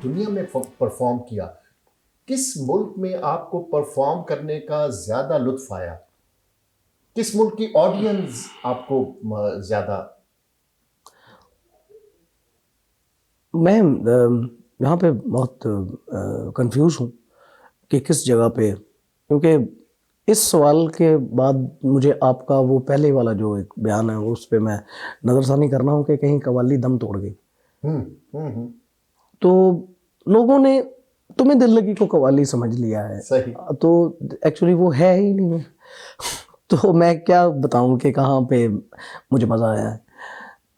दुनिया में परफॉर्म किया, किस मुल्क में आपको परफॉर्म करने का ज़्यादा लुत्फ़ आया? किस मुल्क की ऑडियंस आपको ज़्यादा? मैं यहाँ पे बहुत कंफ्यूज हूँ कि किस जगह पे, क्योंकि इस सवाल के बाद मुझे आपका वो पहले वाला जो एक बयान है उस पे मैं नज़रसानी करना हूँ कि कहीं कव्वाली दम तोड़ गई। तो लोगों ने तुम्हें दिल लगी को कव्वाली समझ लिया है, सही। तो एक्चुअली वो है ही नहीं है। तो मैं क्या बताऊं कि कहाँ पे मुझे मज़ा आया है।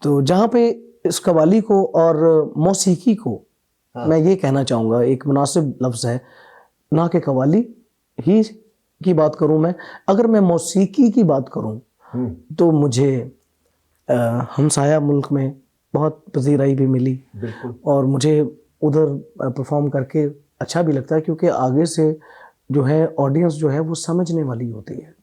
तो जहाँ पे इस कव्वाली को और मौसीकी को मैं ये कहना चाहूँगा, एक मुनासिब लफ्ज़ है ना कि कव्वाली ही की बात करूँ मैं, अगर मैं मौसीकी की बात करूँ तो मुझे हमसाया मुल्क में बहुत पजीराई भी मिली और मुझे उधर परफॉर्म करके अच्छा भी लगता है, क्योंकि आगे से जो है ऑडियंस जो है वो समझने वाली होती है।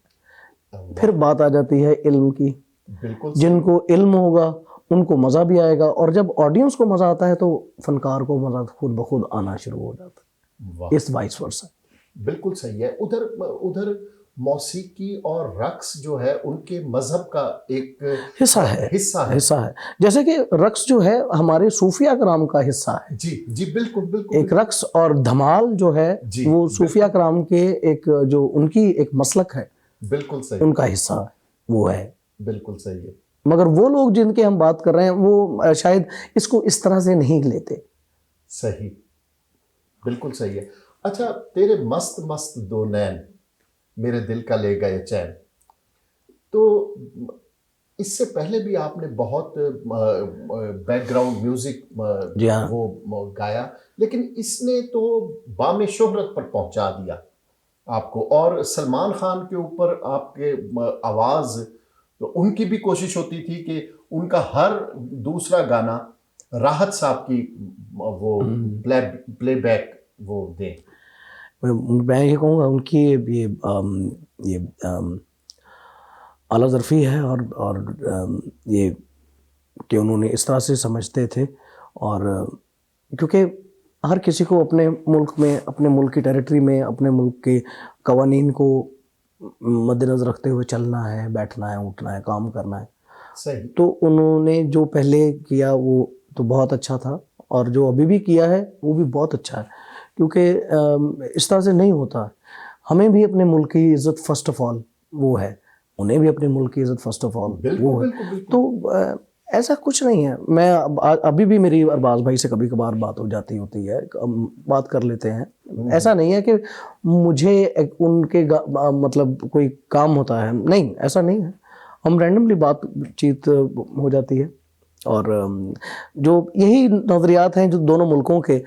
फिर बात आ जाती है इल्म की, जिनको इल्म होगा उनको मज़ा भी आएगा, और जब ऑडियंस को मज़ा आता है तो फनकार को मज़ा खुद ब खुद आना शुरू हो जाता है। इस वाइस वर्सा। बिल्कुल सही है। उधर उधर मौसीकी और रक्स जो है उनके मजहब का एक हिस्सा है। जैसे कि रक्स जो है हमारे सूफिया कराम का हिस्सा है। जी जी, बिल्कुल बिल्कुल। एक रक्स और धमाल जो है वो सूफिया कराम के एक जो उनकी एक मसलक है, बिल्कुल सही, उनका हिस्सा वो है। बिल्कुल सही है। मगर वो लोग जिनके हम बात कर रहे हैं वो शायद इसको इस तरह से नहीं लेते। सही, बिल्कुल सही है। अच्छा, तेरे मस्त मस्त दो नैन मेरे दिल का ले गए चैन, तो इससे पहले भी आपने बहुत बैकग्राउंड म्यूजिक वो गाया, लेकिन इसने तो बामे शोहरत पर पहुंचा दिया आपको। और सलमान खान के ऊपर आपके आवाज़, तो उनकी भी कोशिश होती थी कि उनका हर दूसरा गाना राहत साहब की वो प्लेबैक वो दें। मैं ये कहूँगा उनकी ये आला ज़रफ़ी है, और ये कि उन्होंने इस तरह से समझते थे, और क्योंकि हर किसी को अपने मुल्क में, अपने मुल्क की टेरिटरी में, अपने मुल्क के कवानीन को मद्देनज़र रखते हुए चलना है, बैठना है, उठना है, काम करना है। सही। तो उन्होंने जो पहले किया वो तो बहुत अच्छा था, और जो अभी भी किया है वो भी बहुत अच्छा है, क्योंकि इस तरह से नहीं होता। हमें भी अपने मुल्क की इज़्ज़त फर्स्ट ऑफ ऑल वो है, उन्हें भी अपने मुल्क की इज़्ज़त फर्स्ट ऑफ ऑल वो है। तो ऐसा कुछ नहीं है। मैं अभी भी मेरी अरबाज भाई से कभी कभार बात हो जाती होती है, बात कर लेते हैं। ऐसा नहीं है कि मुझे उनके मतलब कोई काम होता है, नहीं, ऐसा नहीं है। हम रैंडमली बातचीत हो जाती है, और जो यही नज़रियात हैं जो दोनों मुल्कों के,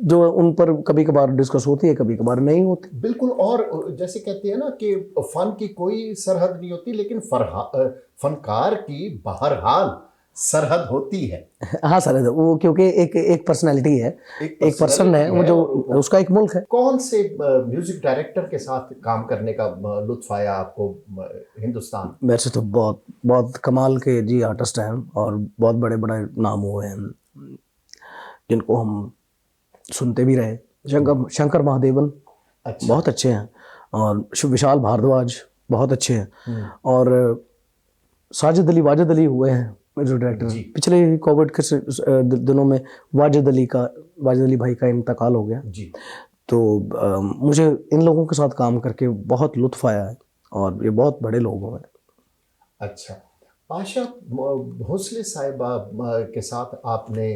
जो उन पर कभी कभार डिस्कस होती है, कभी कभार नहीं होती। बिल्कुल। और जैसे कहते हैं ना कि फन की कोई सरहद नहीं होती, लेकिन फनकार की बहरहाल सरहद होती है। हाँ सरहद, वो क्योंकि एक पर्सनैलिटी है, एक पर्सन है वो, जो उसका एक मुल्क है। कौन से म्यूजिक डायरेक्टर के साथ काम करने का लुत्फ आया आपको हिंदुस्तान? वैसे तो बहुत बहुत कमाल के जी आर्टिस्ट हैं, और बहुत बड़े बड़े नाम हुए हैं जिनको हम सुनते भी रहे। शंकर महादेवन बहुत अच्छे हैं, और विशाल भारद्वाज बहुत अच्छे हैं, और साजिद अली वाजिद अली हुए हैं म्यूजिक डायरेक्टर। पिछले कोविड के दिनों में वाजिद अली भाई का इंतकाल हो गया जी। तो मुझे इन लोगों के साथ काम करके बहुत लुत्फ़ आया है, और ये बहुत बड़े लोग हैं। अच्छा, आशा भोसले साहिबा के साथ आपने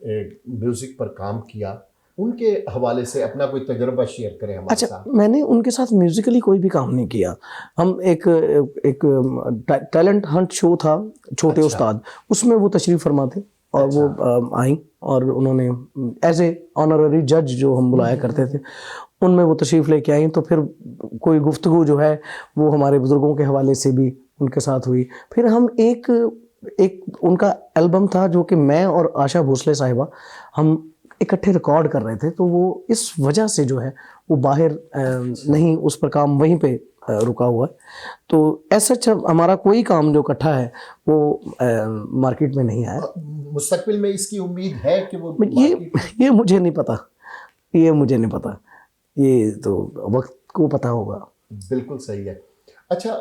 म्यूज़िक पर काम किया, उनके हवाले से अपना कोई तजुर्बा शेयर करें हमारे साथ। अच्छा, मैंने उनके साथ म्यूज़िकली कोई भी काम नहीं किया। हम एक टैलेंट हंट शो था, छोटे उस्ताद, उसमें वो तशरीफ़ फरमा थे, और वो आई, और उन्होंने एज ए ऑनररी जज जो हम बुलाया करते थे, उनमें वो तशरीफ़ लेके आई। तो फिर कोई गुफ्तगू जो है वो हमारे बुज़ुर्गों के हवाले से भी उनके साथ हुई। फिर हम एक उनका एल्बम था जो कि मैं और आशा भोसले साहिबा हम इकट्ठे रिकॉर्ड कर रहे थे, तो वो इस वजह से जो है वो बाहर नहीं, उस पर काम वहीं पे रुका हुआ है। तो ऐसा हमारा कोई काम जो इकट्ठा है वो मार्केट में नहीं आया। मुस्तकबिल में इसकी उम्मीद है कि वो ये मुझे नहीं पता, ये मुझे नहीं पता, ये तो वक्त को पता होगा। बिल्कुल सही है। अच्छा,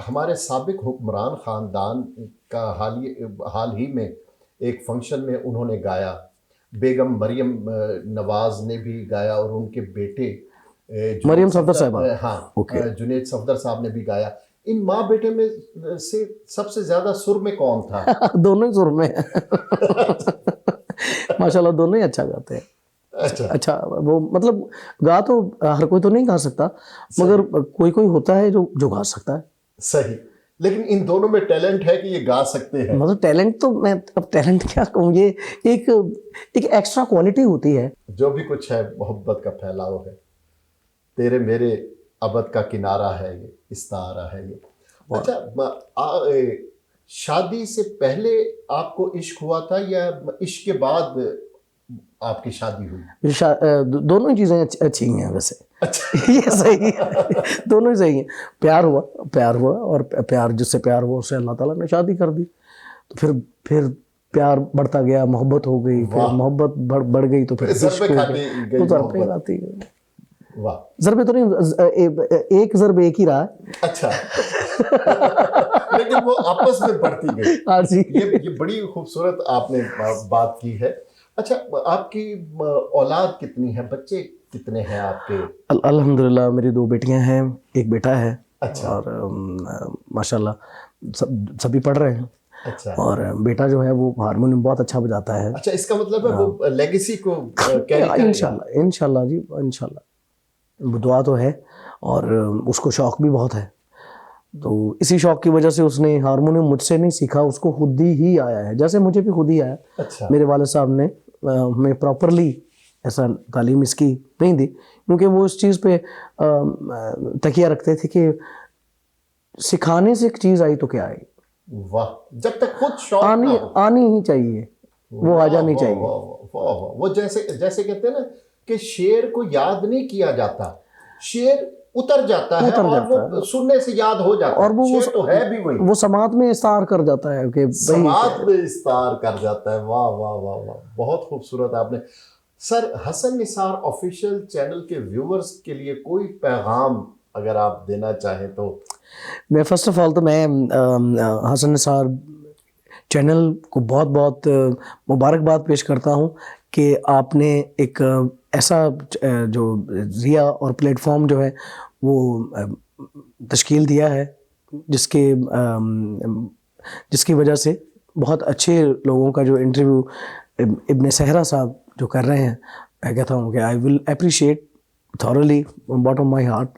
हमारे साबिक हुक्मरान ख़ानदान का हाल ही में एक फंक्शन में उन्होंने गाया, बेगम मरियम नवाज़ ने भी गाया और उनके बेटे मरियम सफदर साहब, हाँ जुनेद सफदर साहब ने भी गाया। इन माँ बेटे में से सबसे ज़्यादा सुर में कौन था? दोनों ही सुर में माशाल्लाह, दोनों ही अच्छा गाते हैं। अच्छा वो मतलब गा तो हर कोई तो नहीं गा सकता, मगर कोई कोई होता है जो गा सकता है। सही, लेकिन इन दोनों में टैलेंट है कि ये गा सकते हैं। मतलब टैलेंट तो मैं अब टैलेंट क्या कहूँ, ये एक एक्स्ट्रा क्वालिटी होती है। जो भी कुछ है मोहब्बत का फैलाव है, तेरे मेरे अबद का किनारा है ये, इस्तारा है ये। अच्छा, शादी से पहले आपको इश्क हुआ था या इश्क के बाद आपकी शादी हुई? दोनों ही चीज़ें अच्छी हैं वैसे। अच्छा ये सही है, दोनों ही सही हैं। प्यार हुआ और जिससे प्यार हुआ उससे अल्लाह ताला ने शादी कर दी। तो फिर प्यार बढ़ता गया, मोहब्बत हो गई, फिर मोहब्बत बढ़ गई तो फिर इश्क हो गया, तो ज़रबे खाती गई। वाह, ज़रबे तो नहीं, एक ज़रब एक ही रहा। अच्छा लेकिन वो आपस में बढ़ती गई। हाँ जी, ये बड़ी खूबसूरत आपने बात की है। अच्छा, आपकी औलाद कितनी है, बच्चे कितने हैं आपके? अल्हम्दुलिल्लाह मेरी 2 बेटियां हैं, एक बेटा है। अच्छा। और माशाल्लाह सभी पढ़ रहे हैं। अच्छा। और बेटा जो है वो हारमोनियम बहुत अच्छा बजाता है। अच्छा, इसका मतलब है वो लेगेसी को कैरी करेगा? इंशाल्लाह जी, इंशाल्लाह दुआ तो है, और उसको शौक़ भी बहुत है। तो इसी शौक़ की वजह से उसने हारमोनियम मुझसे नहीं सीखा, उसको खुद ही आया है, जैसे मुझे भी खुद ही आया। अच्छा। मेरे वालिद साहब ने हमें प्रॉपरली ऐसा तालीम इसकी नहीं दी, क्योंकि वो इस चीज़ पे तकिया रखते थे कि सिखाने से एक चीज़ आई तो क्या आई। वाह, जब तक खुद शौक आनी ही चाहिए, वो आ जानी चाहिए। वो जैसे कहते हैं ना कि शेर को याद नहीं किया जाता, शेर उतर जाता है और वो सुनने से याद हो जाता है। और वो तो है भी वही, वो समात में इस्तार कर जाता है कि समात में इस्तार कर जाता है। वाह वाह वाह वाह, बहुत खूबसूरत आपने। Sir, Hasan Nisar official channel के व्यूअर्स के लिए कोई पैगाम अगर आप देना चाहें तो? मैं फर्स्ट ऑफ ऑल तो मैं हसन निसार चैनल को बहुत बहुत मुबारकबाद पेश करता हूँ कि आपने एक ऐसा जो ज़रिया और प्लेटफॉर्म जो है वो तश्कील दिया है, जिसकी वजह से बहुत अच्छे लोगों का जो इंटरव्यू इब्न सहरा साहब जो कर रहे हैं, मैं कहता हूँ कि I will appreciate thoroughly from bottom of my heart.